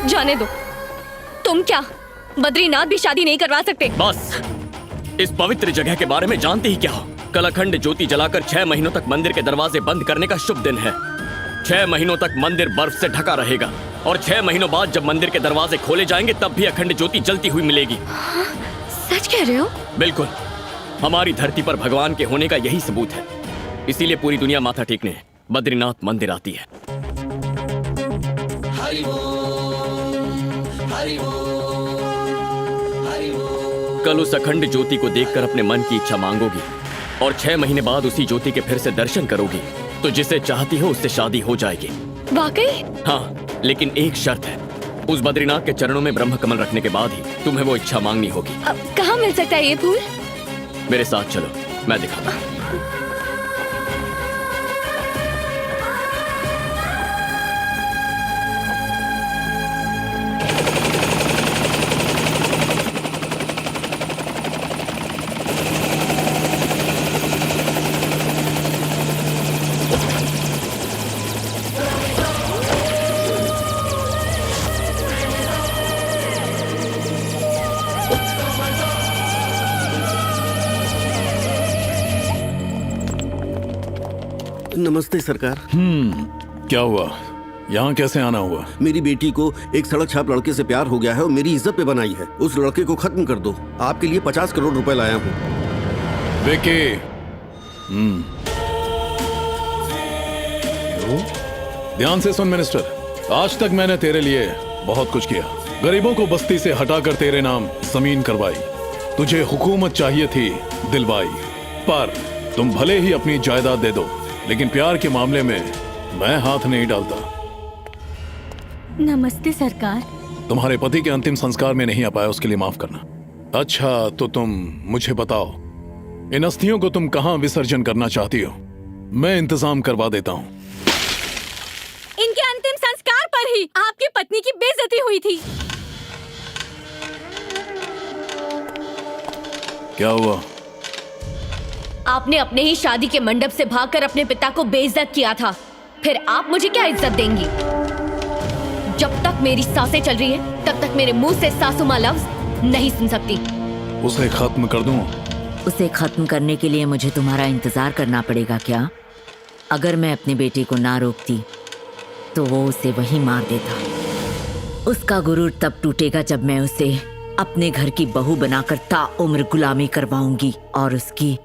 जाने दो। तुम क्या बद्रीनाथ भी शादी नहीं करवा सकते? बस, इस पवित्र जगह के बारे में जानते ही क्या हो? कल अखंड ज्योति जलाकर 6 महीनों तक मंदिर के दरवाजे बंद करने का शुभ दिन है। 6 महीनों तक मंदिर बर्फ से ढका रहेगा और 6 महीनों बाद जब मंदिर के दरवाजे खोले जाएंगे तब भी अखंड ज्योति जलती हुई मिलेगी। हाँ, सच कह रहे हो? बिल्कुल, हमारी धरती पर भगवान के होने का यही सबूत है। इसीलिए पूरी दुनिया माथा टेकने बद्रीनाथ मंदिर आती है। कल उस अखंड ज्योति को देखकर अपने मन की इच्छा मांगोगी और 6 महीने बाद उसी ज्योति के फिर से दर्शन करोगी तो जिसे चाहती हो उससे शादी हो जाएगी। वाकई? हाँ, लेकिन एक शर्त है, उस बद्रीनाथ के चरणों में ब्रह्म कमल रखने के बाद ही तुम्हें वो इच्छा मांगनी होगी। कहाँ मिल सकता है ये फूल? मेरे साथ चलो, मैं दिखाता हूँ। नमस्ते सरकार। क्या हुआ? यहाँ कैसे आना हुआ? मेरी बेटी को एक सड़क छाप लड़के से प्यार हो गया है और मेरी इज्जत पे बनाई है। उस लड़के को खत्म कर दो। आपके लिए 50 करोड़ रुपए लाया हूँ। विकी, ध्यान से सुन मिनिस्टर, आज तक मैंने तेरे लिए बहुत कुछ किया। गरीबों को बस्ती से हटाकर तेरे नाम जमीन करवाई। तुझे हुकूमत चाहिए थी, दिलवाई। पर तुम भले ही अपनी जायदाद दे दो, लेकिन प्यार के मामले में मैं हाथ नहीं डालता। नमस्ते सरकार। तुम्हारे पति के अंतिम संस्कार में नहीं आ पाया, उसके लिए माफ करना। अच्छा, तो तुम मुझे बताओ, इन अस्थियों को तुम कहां विसर्जन करना चाहती हो? मैं इंतजाम करवा देता हूं। इनके अंतिम संस्कार पर ही आपकी पत्नी की बेइज्जती हुई थी। क्या हुआ? आपने अपने ही शादी के मंडप से भागकर अपने पिता को बेइज्जत किया था। फिर आप मुझे क्या इज्जत देंगी? जब तक मेरी सांसें चल रही है तब तक मेरे मुंह से सासू माँ लफ्ज नहीं सुन सकती। उसे खत्म कर दूं? उसे खत्म करने के लिए मुझे तुम्हारा इंतजार करना पड़ेगा क्या? अगर मैं अपनी बेटी को ना रोकती तो वो उसे वहीं मार देता। उसका गुरूर तब टूटेगा जब मैं उसे अपने घर की बहू बनाकर ताउम्र गुलामी करवाऊंगी और उसकी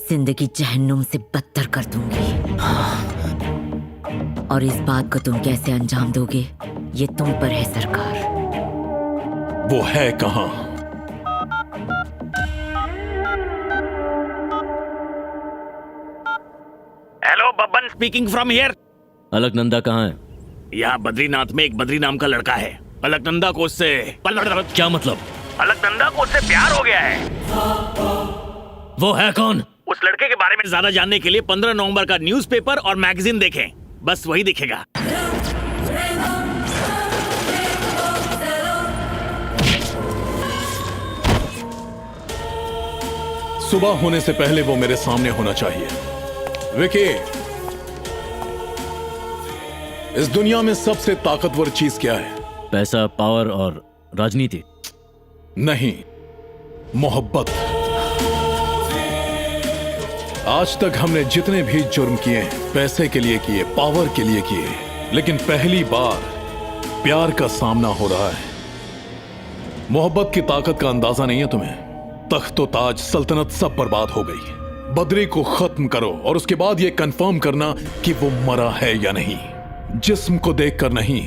जिंदगी जहन्नुम से बदतर कर दूंगी। और इस बात को तुम कैसे अंजाम दोगे, ये तुम पर है सरकार। वो है कहां? Hello, Babban speaking from here. Alaknanda कहाँ है? यहाँ बद्रीनाथ में एक बद्री नाम का लड़का है। अलकनंदा को उससे क्या मतलब? अलकनंदा को उससे प्यार हो गया है। वो है कौन? उस लड़के के बारे में ज्यादा जानने के लिए 15 नवंबर का न्यूज़पेपर और मैगजीन देखें, बस वही दिखेगा। सुबह होने से पहले वो मेरे सामने होना चाहिए। विकी, इस दुनिया में सबसे ताकतवर चीज क्या है? पैसा, पावर और राजनीति। नहीं, मोहब्बत। आज तक हमने जितने भी जुर्म किए, पैसे के लिए किए, पावर के लिए किए, लेकिन पहली बार प्यार का सामना हो रहा है। मोहब्बत की ताकत का अंदाजा नहीं है तुम्हें? तख्तो ताज, सल्तनत सब बर्बाद हो गई। बद्री को खत्म करो और उसके बाद यह कंफर्म करना कि वो मरा है या नहीं। जिस्म को देखकर नहीं,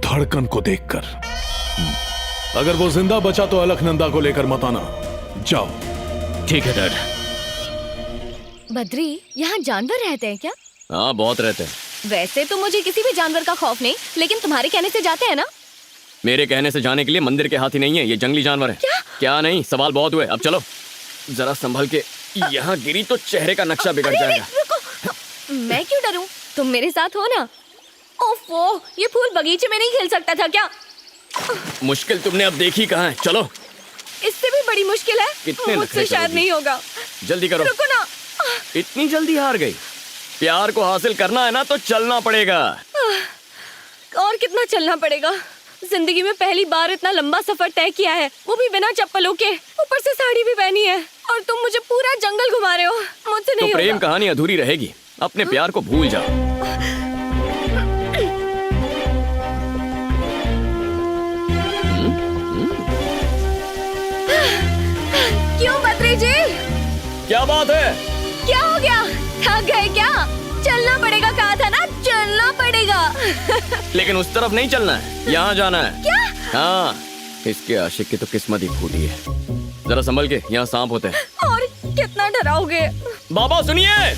धड़कन को देखकर। अगर वो जिंदा बचा तो अलकनंदा को लेकर मत आना। जाओ। ठीक है डैड। बद्री, यहाँ जानवर रहते हैं क्या? हाँ, बहुत रहते हैं। वैसे तो मुझे किसी भी जानवर का खौफ नहीं, लेकिन तुम्हारे कहने से जाते हैं ना? मेरे कहने से जाने के लिए मंदिर के हाथी नहीं है, ये जंगली जानवर है। क्या नहीं, सवाल बहुत हुए, अब चलो। जरा संभल के, यहाँ गिरी तो चेहरे का नक्शा बिगड़ जाएगा। रुको, मैं क्यों डरूं? तुम मेरे साथ हो ना। ओफो, ये फूल बगीचे में नहीं खिल सकता था क्या? मुश्किल तुमने अब देखी कहाँ है, चलो। इससे भी बड़ी मुश्किल है। कितने मुझसे शायद नहीं होगा। जल्दी करो। रुको ना। इतनी जल्दी हार गई? प्यार को हासिल करना है ना तो चलना पड़ेगा। और कितना चलना पड़ेगा? जिंदगी में पहली बार इतना लंबा सफर तय किया है, वो भी बिना चप्पलों के, ऊपर से साड़ी भी पहनी है, और तुम मुझे पूरा जंगल घुमा रहे हो। मुझसे तो नहीं प्रेम होगा। कहानी अधूरी रहेगी। अपने प्यार को भूल जाओ। क्यों बद्री जी? क्या बात है? क्या हो गया? थक गए क्या? चलना पड़ेगा, कहा था ना, चलना पड़ेगा। लेकिन उस तरफ नहीं चलना है, यहाँ जाना है। क्या? हाँ, इसके आशिक की तो किस्मत ही फूटी है। जरा संभल के, यहाँ सांप होते हैं। और कितना डराओगे? बाबा सुनिए,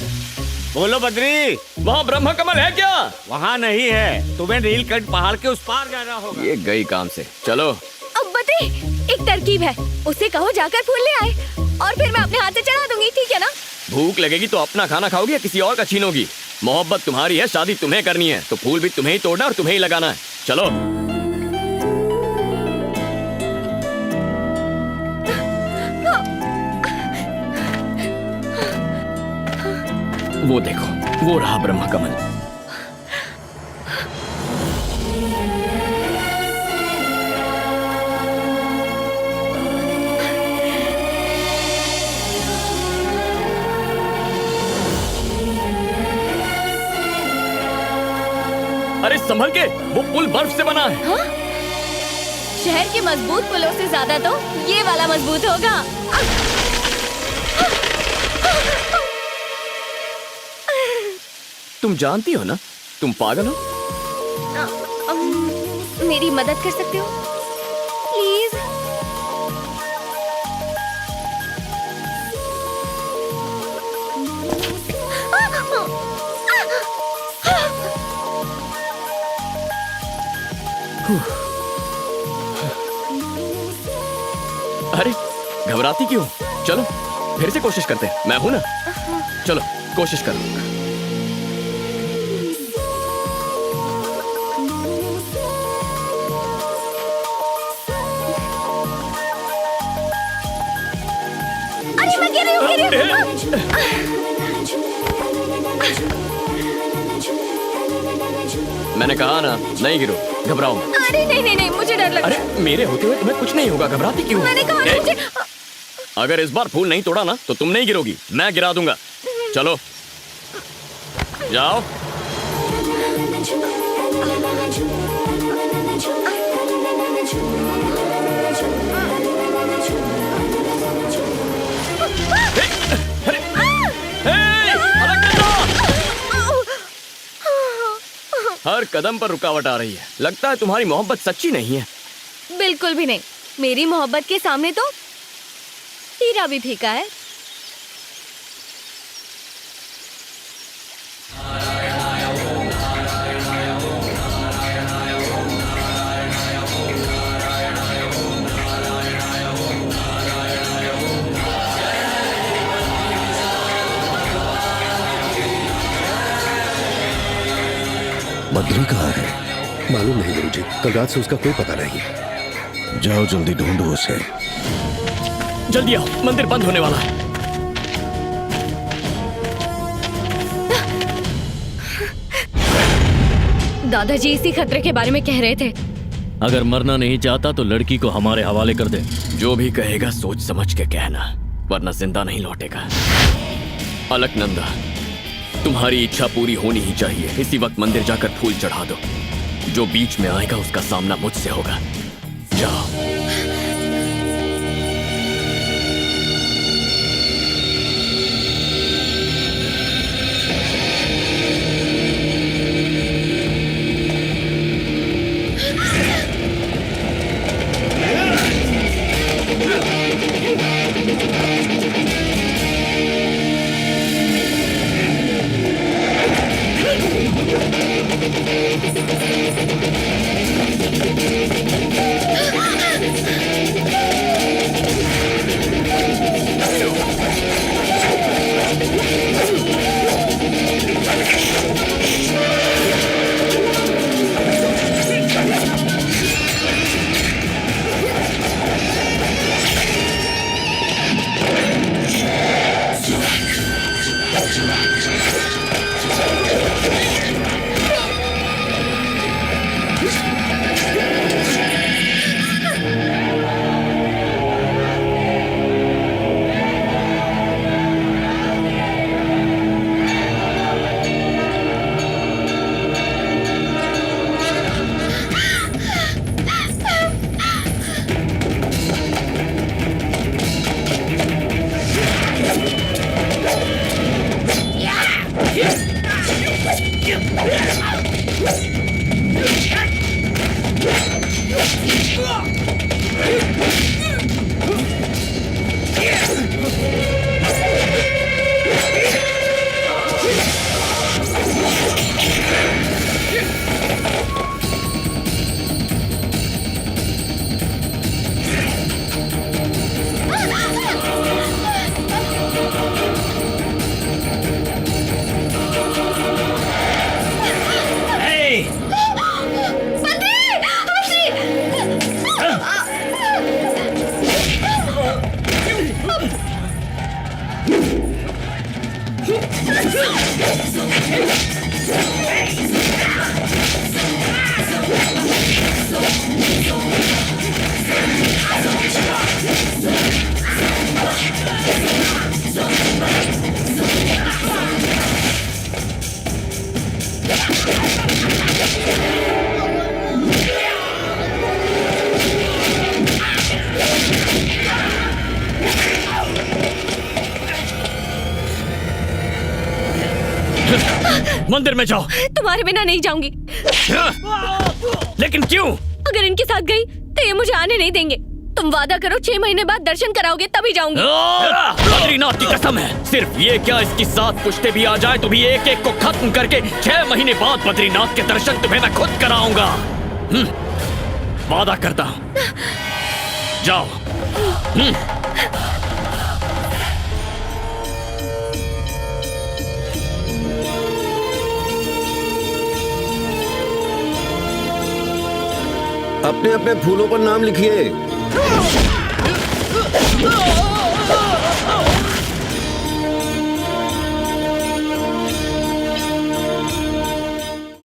बोलो बद्री, वहाँ ब्रह्म कमल है क्या? वहाँ नहीं है, तुम्हें नीलकंठ पहाड़ के उस पार जाना होगा। ये गई काम से। चलो। अब बद्री, एक तरकीब है, उसे कहो जाकर फूल ले आए, और फिर मैं अपने हाथ से चढ़ा दूंगी, ठीक है ना? भूख लगेगी तो अपना खाना खाओगी या किसी और का छीनोगी? मोहब्बत तुम्हारी है, शादी तुम्हें करनी है, तो फूल भी तुम्हें ही तोड़ना और तुम्हें ही लगाना है। चलो। वो देखो, वो रहा ब्रह्म कमल। अरे संभल के, वो पुल बर्फ से बना है। हाँ? शहर के मजबूत पुलों से ज्यादा तो ये वाला मजबूत होगा। तुम जानती हो ना, तुम पागल हो। मेरी मदद कर सकते हो प्लीज? अरे घबराती क्यों? चलो फिर से कोशिश करते हैं, मैं हूं ना। चलो कोशिश करो। अरे मैं गिर रही हूँ। मैंने कहा ना, नहीं गिरो, घबराओ मत। अरे नहीं नहीं नहीं, मुझे डर लग रहा अरे मेरे होते हुए तुम्हें कुछ नहीं होगा, घबराती क्यों? मैंने कहा ना ए, मुझे। अगर इस बार फूल नहीं तोड़ा ना तो तुम नहीं गिरोगी, मैं गिरा दूंगा। चलो जाओ। हर कदम पर रुकावट आ रही है। लगता है तुम्हारी मोहब्बत सच्ची नहीं है। बिल्कुल भी नहीं, मेरी मोहब्बत के सामने तो हीरा भी फीका है। बद्री कहाँ है? मालूम नहीं गुरुजी, कल रात से उसका कोई पता नहीं। जाओ जल्दी ढूंढो उसे। जल्दी आओ, मंदिर बंद होने वाला है। दादाजी इसी खतरे के बारे में कह रहे थे। अगर मरना नहीं चाहता तो लड़की को हमारे हवाले कर दे। जो भी कहेगा सोच समझ के कहना, वरना जिंदा नहीं लौटेगा। अलकनंदा, तुम्हारी इच्छा पूरी होनी ही चाहिए। इसी वक्त मंदिर जाकर फूल चढ़ा दो। जो बीच में आएगा उसका सामना मुझसे होगा। जाओ। मंदिर में जाओ। तुम्हारे बिना नहीं जाऊंगी। लेकिन क्यों? अगर इनके साथ गई तो ये मुझे आने नहीं देंगे। तुम वादा करो 6 महीने बाद दर्शन कराओगे तभी जाऊंगी। बद्रीनाथ की कसम है, सिर्फ ये क्या इसकी 7 पुश्ते भी आ जाए तो भी एक एक को खत्म करके 6 महीने बाद बद्रीनाथ के दर्शन तुम्हें मैं खुद कराऊंगा। वादा करता हूं। जाओ। अपने अपने फूलों पर नाम लिखिए।